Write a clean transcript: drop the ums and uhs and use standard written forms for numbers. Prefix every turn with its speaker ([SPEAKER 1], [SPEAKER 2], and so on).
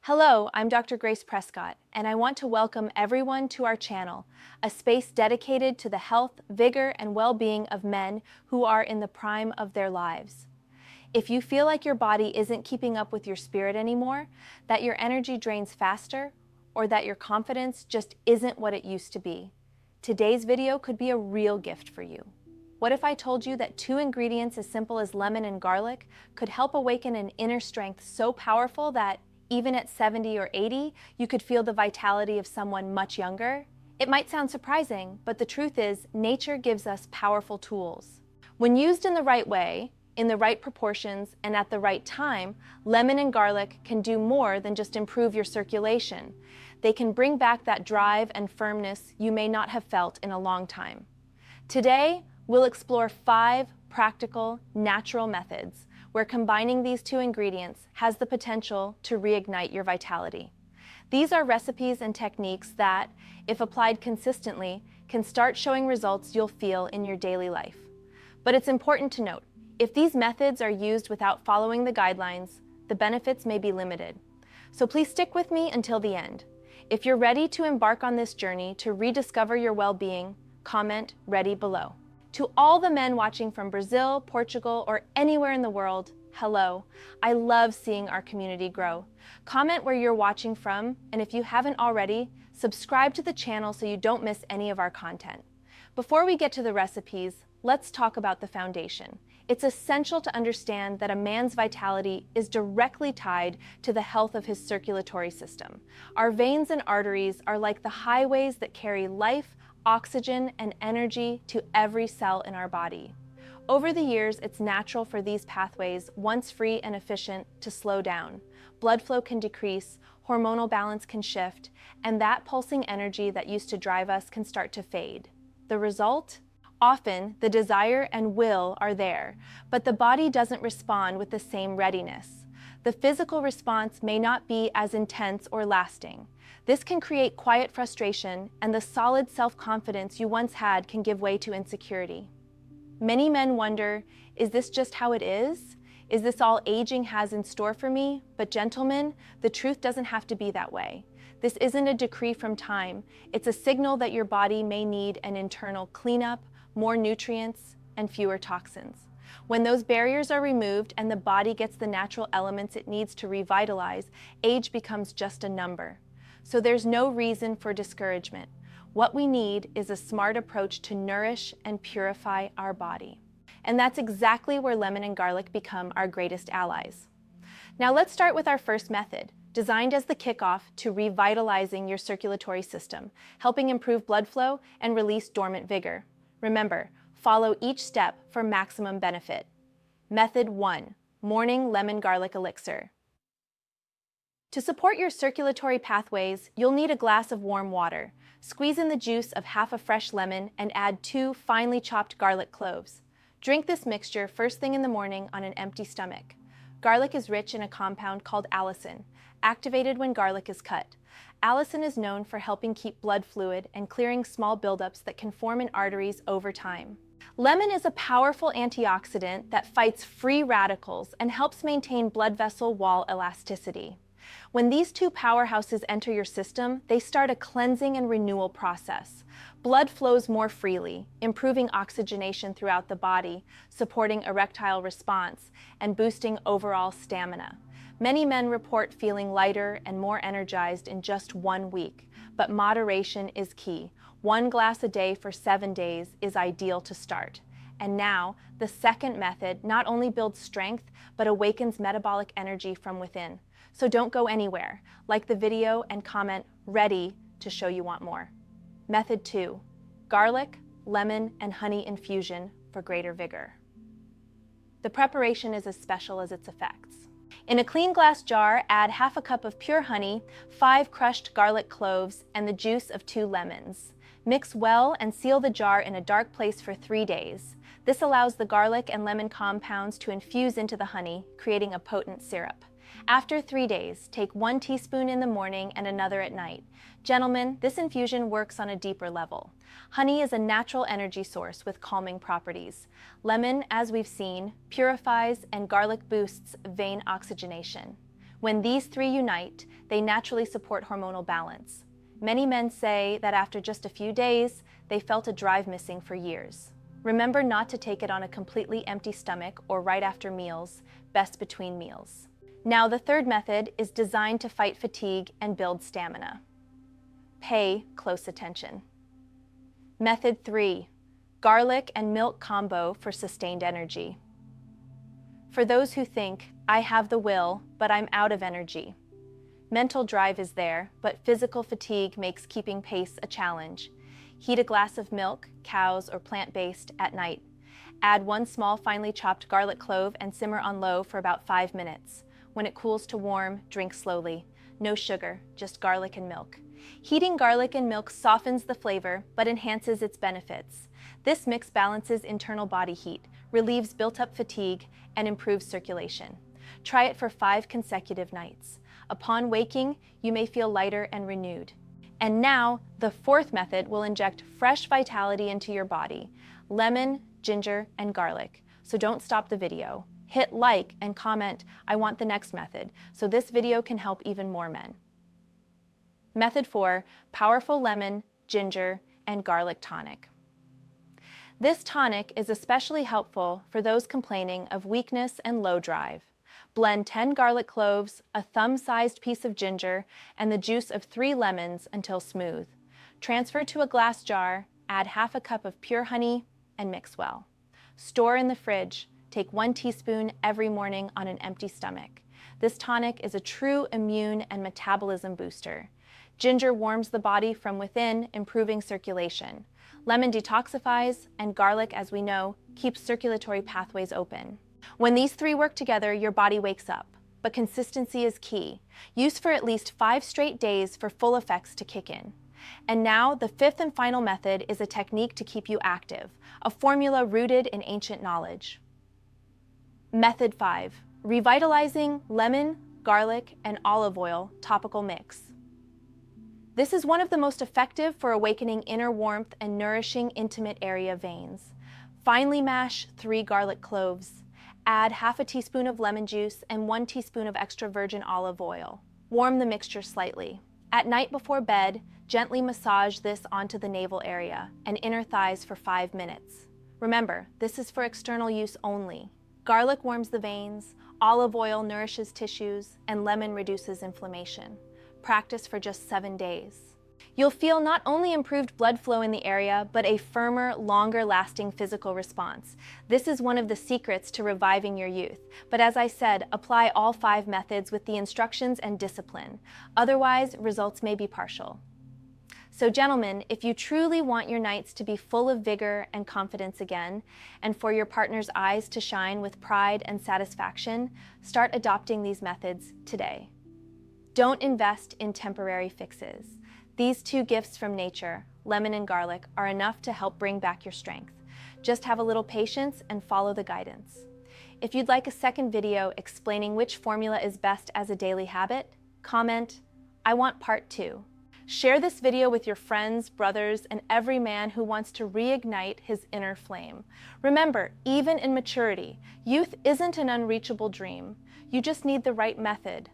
[SPEAKER 1] Hello, I'm Dr. Grace Prescott, and I want to welcome everyone to our channel, a space dedicated to the health, vigor, and well-being of men who are in the prime of their lives. If you feel like your body isn't keeping up with your spirit anymore, that your energy drains faster, or that your confidence just isn't what it used to be, today's video could be a real gift for you. What if I told you that 2 ingredients as simple as lemon and garlic could help awaken an inner strength so powerful that even at 70 or 80, you could feel the vitality of someone much younger? It might sound surprising, but the truth is, nature gives us powerful tools. When used in the right way, in the right proportions, and at the right time, lemon and garlic can do more than just improve your circulation. They can bring back that drive and firmness you may not have felt in a long time. Today, we'll explore 5 practical, natural methods where combining these 2 ingredients has the potential to reignite your vitality. These are recipes and techniques that, if applied consistently, can start showing results you'll feel in your daily life. But it's important to note, if these methods are used without following the guidelines, the benefits may be limited. So please stick with me until the end. If you're ready to embark on this journey to rediscover your well-being, comment "ready" below. To all the men watching from Brazil, Portugal, or anywhere in the world, hello. I love seeing our community grow. Comment where you're watching from, and if you haven't already, subscribe to the channel so you don't miss any of our content. Before we get to the recipes, let's talk about the foundation. It's essential to understand that a man's vitality is directly tied to the health of his circulatory system. Our veins and arteries are like the highways that carry life, oxygen, and energy to every cell in our body. Over the years, it's natural for these pathways, once free and efficient, to slow down. Blood flow can decrease, hormonal balance can shift, and that pulsing energy that used to drive us can start to fade. The result? Often, the desire and will are there, but the body doesn't respond with the same readiness. The physical response may not be as intense or lasting. This can create quiet frustration, and the solid self-confidence you once had can give way to insecurity. Many men wonder, is this just how it is? Is this all aging has in store for me? But gentlemen, the truth doesn't have to be that way. This isn't a decree from time. It's a signal that your body may need an internal cleanup, more nutrients, and fewer toxins. When those barriers are removed and the body gets the natural elements it needs to revitalize, age becomes just a number. So there's no reason for discouragement. What we need is a smart approach to nourish and purify our body. And that's exactly where lemon and garlic become our greatest allies. Now let's start with our first method, designed as the kickoff to revitalizing your circulatory system, helping improve blood flow and release dormant vigor. Remember, follow each step for maximum benefit. Method 1, Morning Lemon Garlic Elixir. To support your circulatory pathways, you'll need a glass of warm water. Squeeze in the juice of half a fresh lemon and add 2 finely chopped garlic cloves. Drink this mixture first thing in the morning on an empty stomach. Garlic is rich in a compound called allicin, activated when garlic is cut. Allicin is known for helping keep blood fluid and clearing small buildups that can form in arteries over time. Lemon is a powerful antioxidant that fights free radicals and helps maintain blood vessel wall elasticity. When these 2 powerhouses enter your system, they start a cleansing and renewal process. Blood flows more freely, improving oxygenation throughout the body, supporting erectile response, and boosting overall stamina. Many men report feeling lighter and more energized in just 1 week, but moderation is key. 1 glass a day for 7 days is ideal to start. And now, the second method not only builds strength, but awakens metabolic energy from within. So don't go anywhere. Like the video and comment "ready" to show you want more. Method 2, Garlic, Lemon, and Honey Infusion for greater vigor. The preparation is as special as its effects. In a clean glass jar, add half a cup of pure honey, 5 crushed garlic cloves, and the juice of 2 lemons. Mix well and seal the jar in a dark place for 3 days. This allows the garlic and lemon compounds to infuse into the honey, creating a potent syrup. After 3 days, take 1 teaspoon in the morning and another at night. Gentlemen, this infusion works on a deeper level. Honey is a natural energy source with calming properties. Lemon, as we've seen, purifies, and garlic boosts vein oxygenation. When these three unite, they naturally support hormonal balance. Many men say that after just a few days, they felt a drive missing for years. Remember not to take it on a completely empty stomach or right after meals, best between meals. Now, the third method is designed to fight fatigue and build stamina. Pay close attention. Method 3, garlic and milk combo for sustained energy. For those who think, I have the will, but I'm out of energy. Mental drive is there, but physical fatigue makes keeping pace a challenge. Heat a glass of milk, cow's or plant-based, at night. Add 1 small finely chopped garlic clove and simmer on low for about 5 minutes. When it cools to warm, drink slowly. No sugar, just garlic and milk. Heating garlic and milk softens the flavor, but enhances its benefits. This mix balances internal body heat, relieves built-up fatigue, and improves circulation. Try it for 5 consecutive nights. Upon waking, you may feel lighter and renewed. And now, the fourth method will inject fresh vitality into your body: lemon, ginger, and garlic. So don't stop the video. Hit like and comment, I want the next method, so this video can help even more men. Method 4, powerful lemon, ginger, and garlic tonic. This tonic is especially helpful for those complaining of weakness and low drive. Blend 10 garlic cloves, a thumb-sized piece of ginger, and the juice of 3 lemons until smooth. Transfer to a glass jar, add half a cup of pure honey, and mix well. Store in the fridge. Take 1 teaspoon every morning on an empty stomach. This tonic is a true immune and metabolism booster. Ginger warms the body from within, improving circulation. Lemon detoxifies, and garlic, as we know, keeps circulatory pathways open. When these 3 work together, your body wakes up. But consistency is key. Use for at least 5 straight days for full effects to kick in. And now, the 5th and final method is a technique to keep you active, a formula rooted in ancient knowledge. Method 5, revitalizing lemon, garlic, and olive oil topical mix. This is one of the most effective for awakening inner warmth and nourishing intimate area veins. Finely mash 3 garlic cloves. Add half a teaspoon of lemon juice and 1 teaspoon of extra virgin olive oil. Warm the mixture slightly. At night before bed, gently massage this onto the navel area and inner thighs for 5 minutes. Remember, this is for external use only. Garlic warms the veins, olive oil nourishes tissues, and lemon reduces inflammation. Practice for just 7 days. You'll feel not only improved blood flow in the area, but a firmer, longer-lasting physical response. This is one of the secrets to reviving your youth. But as I said, apply all 5 methods with the instructions and discipline. Otherwise, results may be partial. So gentlemen, if you truly want your nights to be full of vigor and confidence again, and for your partner's eyes to shine with pride and satisfaction, start adopting these methods today. Don't invest in temporary fixes. These 2 gifts from nature, lemon and garlic, are enough to help bring back your strength. Just have a little patience and follow the guidance. If you'd like a second video explaining which formula is best as a daily habit, comment, I want part 2. Share this video with your friends, brothers, and every man who wants to reignite his inner flame. Remember, even in maturity, youth isn't an unreachable dream. You just need the right method,